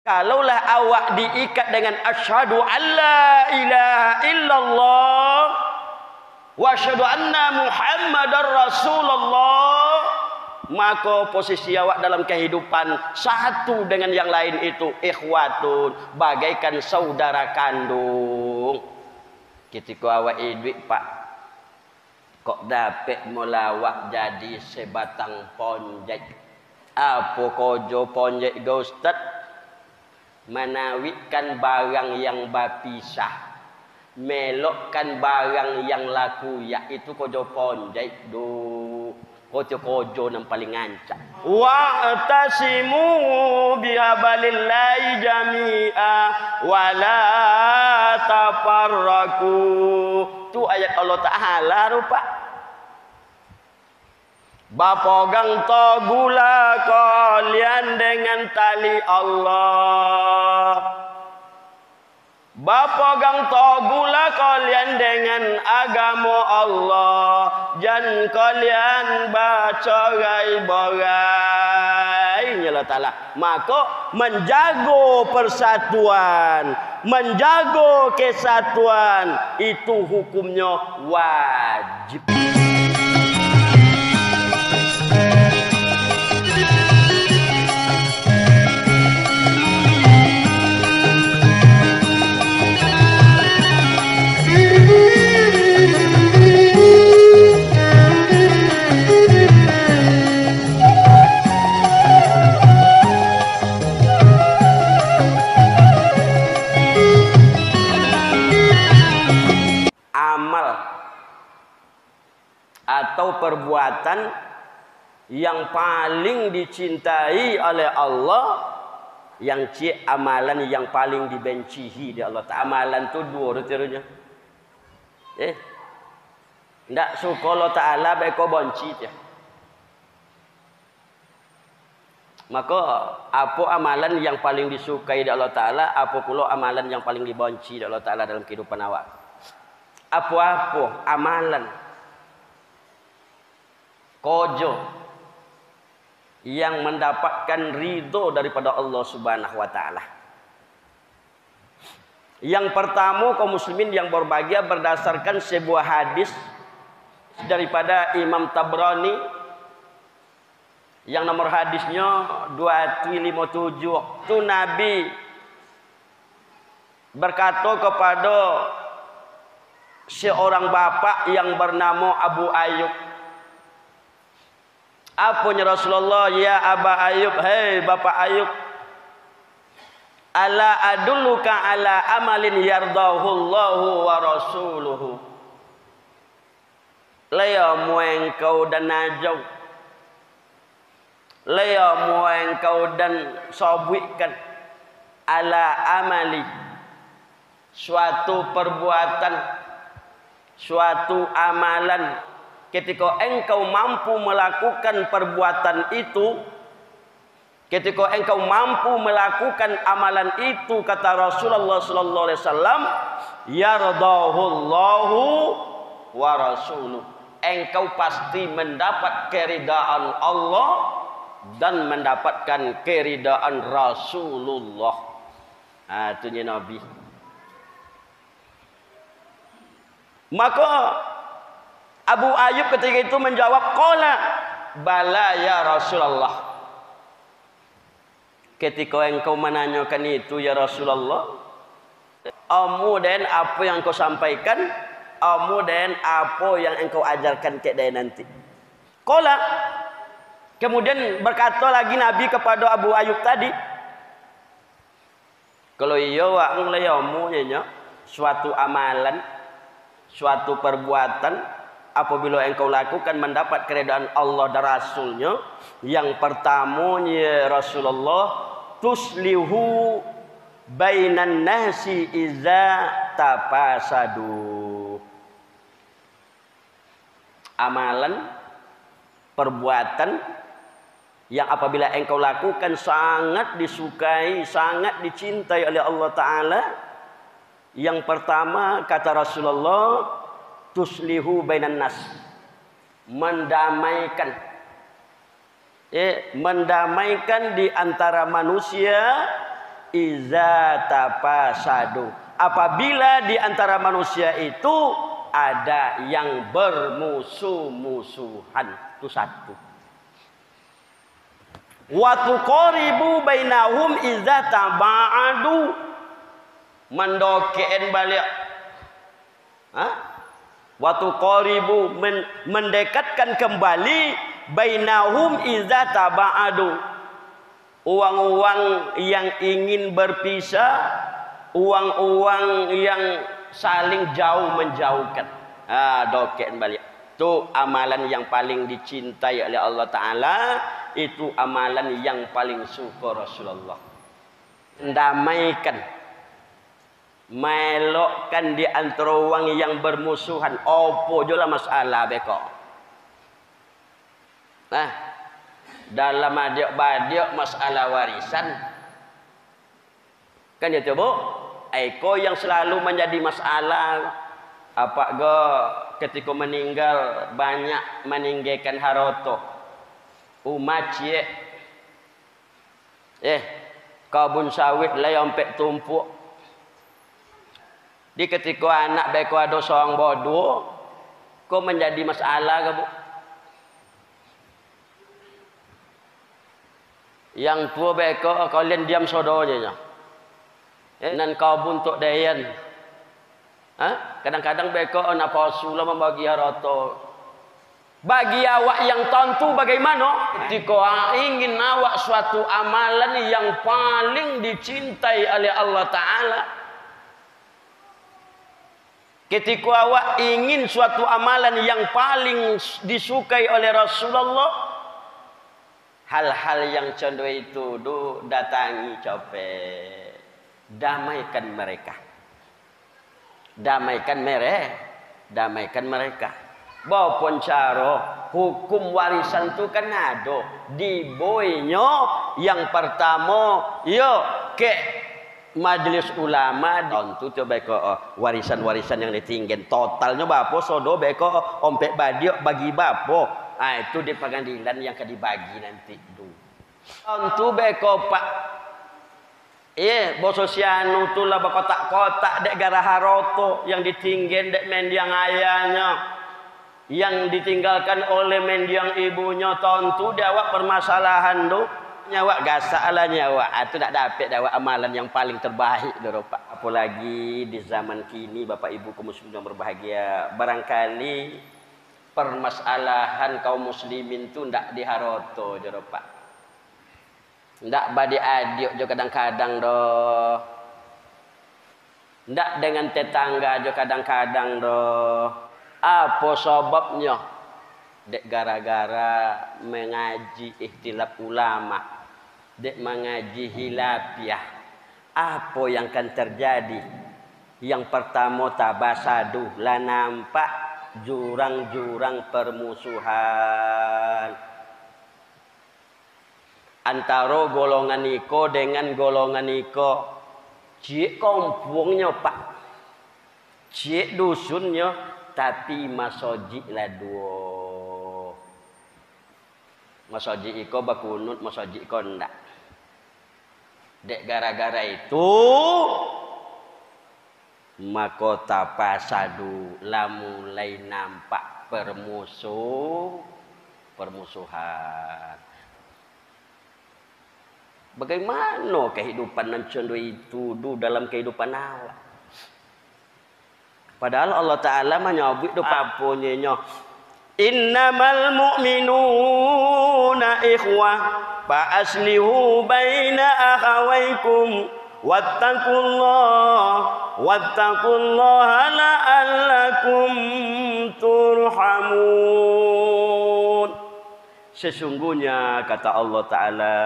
Kalaulah awak diikat dengan asyhadu alla ilaha illallah wa asyhadu anna muhammadar rasulullah, maka posisi awak dalam kehidupan satu dengan yang lain itu ikhwatun, bagaikan saudara kandung. Ketika awak hidup pak, kok dapat melawak jadi sebatang ponjek. Apa kojo ponjek ga ustaz? Menawikan barang yang bapisah, melokkan barang yang laku, yaitu kojo ponjek do. Kojo-kojo yang paling ngancak. Wa'tasimu bihabalillahi jami'a wa la tafarraku. Itu ayat Allah Ta'ala rupa. Bapogang togula kalian dengan tali Allah. Bapogang togula kalian dengan agama Allah. Jangan kalian bacorai-borai. Allah Ta'ala. Maka menjaga persatuan, menjaga kesatuan, itu hukumnya wajib. Atau perbuatan yang paling dicintai oleh Allah, yang amalan yang paling dibencihi di Allah. Amalan tu dua rutirnya. Ndak suka Allah Ta'ala baik kau benci dia. Maka apa amalan yang paling disukai di Allah Ta'ala, apa pula amalan yang paling dibenci di Allah Ta'ala dalam kehidupan awak? Apa-apa amalan kojo yang mendapatkan ridho daripada Allah Subhanahu wa Ta'ala. Yang pertama, kaum muslimin yang berbahagia, berdasarkan sebuah hadis daripada Imam Tabrani yang nomor hadisnya 257. Itu Nabi berkata kepada seorang bapak yang bernama Abu Ayyub. Apanya Rasulullah? Ya Aba Ayyub, hei Bapak Ayyub, ala adulluka ala amalin yardahullahu wa rasuluhu. Laya muengkau dan najau, laya muengkau dan sobuikan ala amali, suatu perbuatan, suatu amalan. Ketika engkau mampu melakukan perbuatan itu, ketika engkau mampu melakukan amalan itu, kata Rasulullah sallallahu alaihi wasallam, yardahullahu wa rasuluh, engkau pasti mendapat keridaan Allah dan mendapatkan keridaan Rasulullah. Itunya Nabi. Maka Abu Ayyub ketika itu menjawab, qala bala ya Rasulullah. Ketika engkau menanyakan itu ya Rasulullah, kemudian apa yang kau sampaikan, kemudian apa yang engkau ajarkan ke dia nanti. Qala, kemudian berkata lagi Nabi kepada Abu Ayyub tadi, kalau iya wa nglayamu nya suatu amalan, suatu perbuatan, apabila engkau lakukan mendapat keridaan Allah dan Rasulnya, yang pertamanya Rasulullah, tuslihu bainan nasi iza tapasadu. Amalan, perbuatan yang apabila engkau lakukan sangat disukai, sangat dicintai oleh Allah Ta'ala. Yang pertama kata Rasulullah, tuslihu bainan nas, mendamaikan, mendamaikan di antara manusia iza tapasadu, apabila di antara manusia itu ada yang bermusuh-musuhan. Itu satu. Wa tuqaribu bainahum iza taba'adu, mendokein balik. Wa tuqaribu, mendekatkan kembali, bainahum iza taba'adu, uang-uang yang ingin berpisah, uang-uang yang saling jauh menjauhkan. Dokein balik. Itu amalan yang paling dicintai oleh Allah Ta'ala. Itu amalan yang paling suka Rasulullah. Damaikan, melokkan di antara orang yang bermusuhan. Apa je lah masalah beko. Dalam adik-adik masalah warisan, kan ya bu, eko yang selalu menjadi masalah. Apa go ketika meninggal banyak meninggalkan harta. Umat cie, kebun sawit lah yang pek tumpuk. Di ketika anak beko ada seorang bodoh, kok menjadi masalah ke bu? Yang tua beko kalian diam sodonya. Nan kebun untuk dayan. Kadang-kadang beko nak palsu lah membagi harta. Bagi awak yang tentu bagaimana? Ketika ingin awak suatu amalan yang paling dicintai oleh Allah Ta'ala, ketika awak ingin suatu amalan yang paling disukai oleh Rasulullah, hal-hal yang contoh itu datangi copet, damaikan mereka. Damaikan mereka. Baupun cara hukum warisan itu kan ada di boynya. Yang pertama, ke majelis ulama untuk coba warisan-warisan yang ditinggal totalnya bapo sodo beko ompek badiok bagi bapo. Itu di pengadilan yang akan dibagi nanti itu. Untuk beko pak bososianu tu lah berkotak-kotak dek gara haroto yang ditinggal dek mendiang ayahnya, yang ditinggalkan oleh mendiang ibunya. Tentu dawak permasalahan tu nyawa gasak lah nyawa. Itu tak dapat dawak amalan yang paling terbaik tu pak. Apalagi di zaman kini bapak ibu kaum muslimin yang berbahagia, barangkali permasalahan kaum muslimin tu ndak diharoto je pak. Ndak badi adik jo kadang-kadang doh. Ndak dengan tetangga jo kadang-kadang doh. Apa sebabnya? Dek gara-gara mengaji ikhtilaf ulama, dek mengaji hilafiah. Apa yang akan terjadi? Yang pertama tabasadu, lah nampak jurang-jurang permusuhan antara golongan niko dengan golongan niko. Cik kampungnya pak, cik dusunnya, tapi masjid lah dua. Masjid iko bakunut, masjid iko ndak. Dek gara-gara itu maka pasadu lah mulai nampak permusuhan. Bagaimana kehidupan nancondo itu dalam kehidupan awak? Padahal Allah Ta'ala menyebut do papunya innamal mu'minuna ikhwah fa aslihu baina akhawaykum wattaqullaha la'allakum turhamun. Sesungguhnya kata Allah Ta'ala,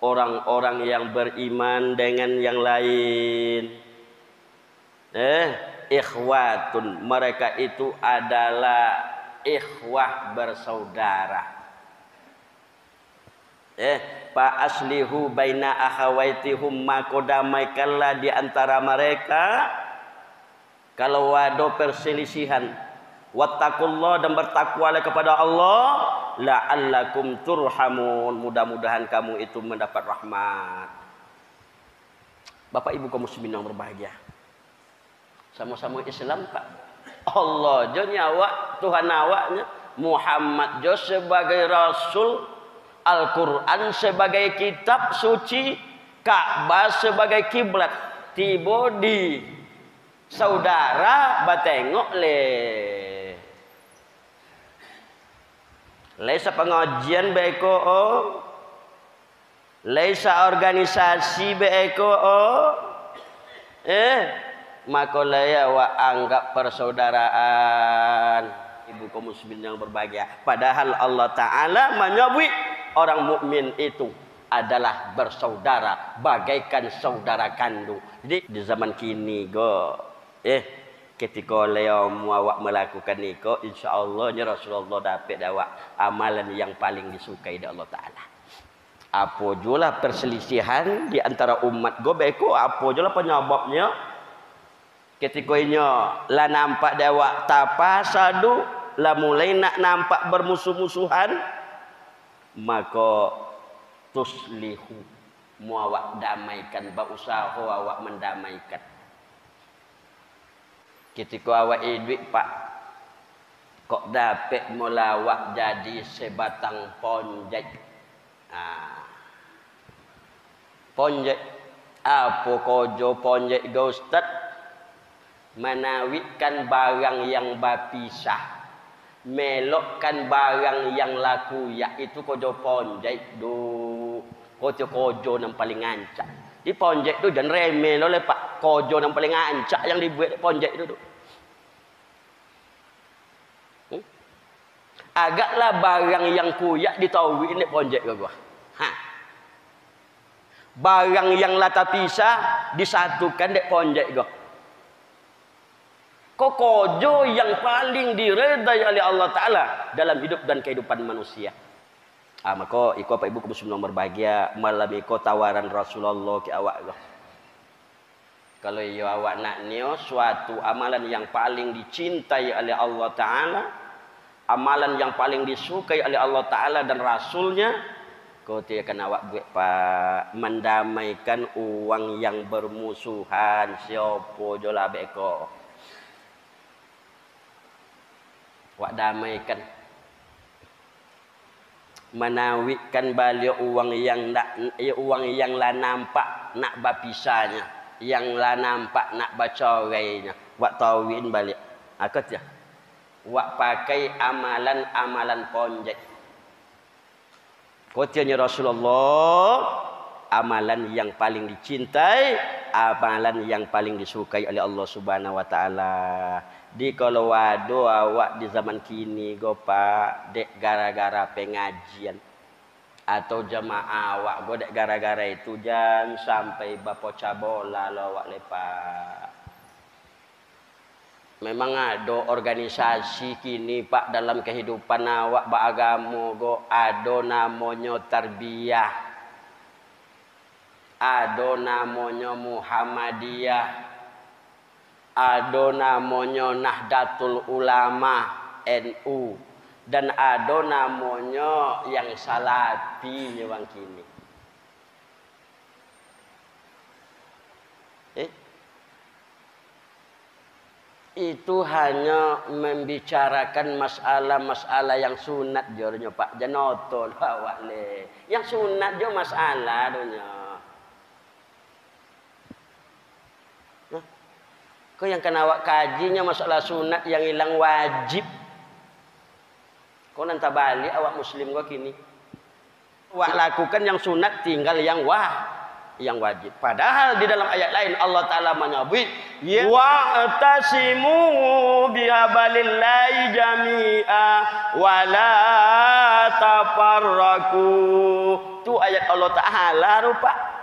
orang-orang yang beriman dengan yang lain, ikhwatun, mereka itu adalah ikhwah bersaudara. Fa aslihu baina akhawaitihum, maka damaikanlah di antara mereka kalau ada perselisihan. Wattaqullah, dan bertakwalah kepada Allah, la'allakum turhamun, mudah-mudahan kamu itu mendapat rahmat. Bapak Ibu kaum muslimin yang berbahagia. Sama-sama Islam Pak. Allah jo nyawa Tuhan awaknya, Muhammad jo sebagai rasul, Al-Qur'an sebagai kitab suci, Ka'bah sebagai kiblat. Tiba di saudara batengok le. Laisa pengajian beko laisa organisasi beko maka laya wa anggap persaudaraan ibu kaum muslimin yang berbahagia. Padahal Allah Ta'ala menyebut orang mukmin itu adalah bersaudara bagaikan saudara kandung. Jadi di zaman kini ketika leo awak melakukan niko, insyaallah Rasulullah dapat awak amalan yang paling disukai oleh Allah Ta'ala. Apa jula perselisihan di antara umat beko, apa jula penyebabnya? Ketika la nampak dawak tapasadu, la mulai nak nampak bermusuh-musuhan, maka tuslihu muawak damaikan, berusaha awak mendamaikan. Ketika awak hidup Pak, kok dapat melawak jadi sebatang ponjek. Ponjek apa kojo ponjek go Ustaz? Menawikan barang yang bapisah, melokkan barang yang laku, yaitu kojo ponjek do. Kojo yang paling ngancak. Di ponjek tu jangan remeh oleh Pak. Kojo yang paling ngancak yang dibuat ponjek itu. Agaklah barang yang kuyak ditahui ini ponjek ke gua. Barang yang lata pisah disatukan dek ponjek gua. Kojo yang paling diredai oleh Allah Ta'ala dalam hidup dan kehidupan manusia. Maka iko Pak Ibu kaum muslimin berbahagia, malam iko tawaran Rasulullah ke awak. Kalau yo awak nak nio suatu amalan yang paling dicintai oleh Allah Ta'ala, amalan yang paling disukai oleh Allah Ta'ala dan Rasulnya, kau akan awak buat Pak, mendamaikan uang yang bermusuhan. Siapa jola beko wak damaikan, menawikan balik uang yang la nampak nak bapisahnya, yang la nampak nak bacorainya, wak tawin balik akut ya, wak pakai amalan ponjek. Kotinya Rasulullah, amalan yang paling dicintai, amalan yang paling disukai oleh Allah Subhanahu wa Ta'ala. Di kalau wado awak di zaman kini Pak, dek gara-gara pengajian atau jamaah awak dek gara-gara itu jangan sampai bapocah bola lawak lepak. Memang ada organisasi kini Pak dalam kehidupan awak beragama ada namanya tarbiyah, ada namanya Muhammadiyah, ada namanya Nahdlatul Ulama NU, dan ada namanya yang Salafi nyewang kini. Itu hanya membicarakan masalah-masalah yang sunat jornya Pak, janotol awak le. Yang sunat jo masalah donya. Kau yang kena awak kajinya masalah sunat yang hilang wajib. Kau nanti balik awak muslim kau kini. Awak lakukan yang sunat, tinggal yang wajib. Padahal di dalam ayat lain Allah Ta'ala menyebut wa'tasimu bihablillahi jami'a wa la tafarraqu. Itu ayat Allah Ta'ala rupa.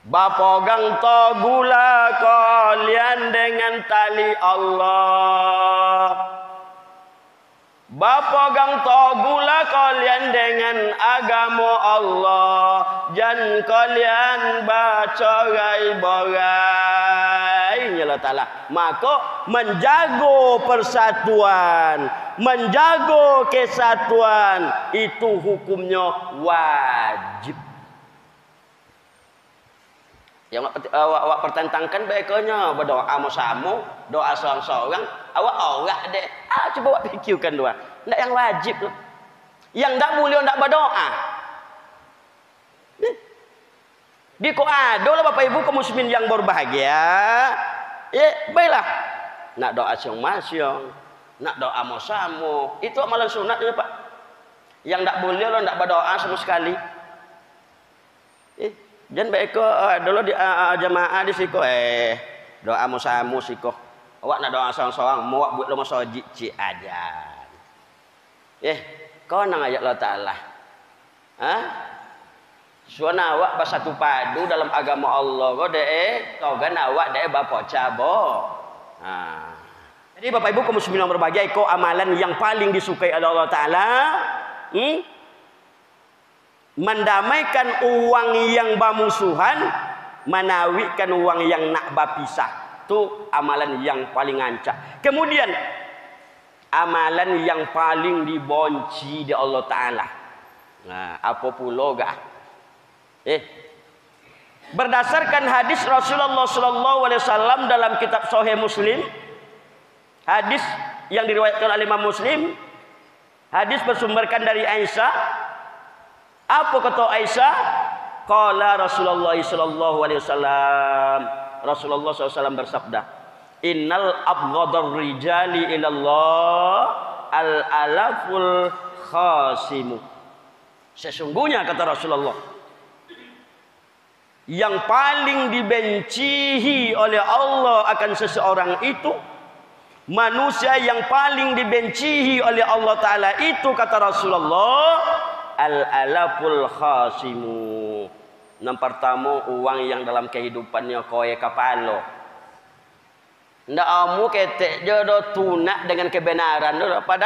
Bapogang togula kalian dengan tali Allah. Bapogang togula kalian dengan agama Allah. Jangan kalian bacorai-borai. Allah Ta'ala. Maka menjaga persatuan, menjaga kesatuan, itu hukumnya wajib. Yang awak pertentangkan baiknya berdoa sama doa seorang-seorang, awak orang deh. Coba awak fikirkan dua. Ndak yang wajib tu. Yang ndak boleh ndak berdoa. Di ko ada lah Bapak Ibu kaum muslimin yang berbahagia. Baiklah. Nak doa siang-siang, nak doa sama, itu amalan sunat ya Pak. Yang ndak boleh lo ndak berdoa sama sekali. Jangan baik ko dulu di jamaah di siko doa musamu siko. Awak nak doa seorang-seorang, mau buat lo masjid ci aja. Kau nang ayat Allah Taala. Suana awak bersatu padu dalam agama Allah. Kau kan awak bapa cabo. Jadi Bapak Ibu kaum muslimin yang berbahagia, kau amalan yang paling disukai oleh Allah Taala. Mendamaikan uang yang bermusuhan, menawikan uang yang nak berpisah. Itu amalan yang paling ancak. Kemudian amalan yang paling dibenci di Allah Taala. Apa pula gak? Berdasarkan hadis Rasulullah SAW dalam kitab Sahih Muslim, hadis yang diriwayatkan oleh Imam Muslim, hadis bersumberkan dari Aisyah. Apa kata Aisyah? Qala Rasulullah sallallahu alaihi wasallam. Rasulullah SAW bersabda, "Innal abghadar rijali ilallah al-alaful khasimu." Sesungguhnya kata Rasulullah, yang paling dibencihi oleh Allah akan seseorang itu, manusia yang paling dibencihi oleh Allah Ta'ala itu kata Rasulullah, al-alaful khasimu. Yang pertama, uang yang dalam kehidupannya kowe kapalo. Ndak amu ketek jodoh tunak dengan kebenaran. Pada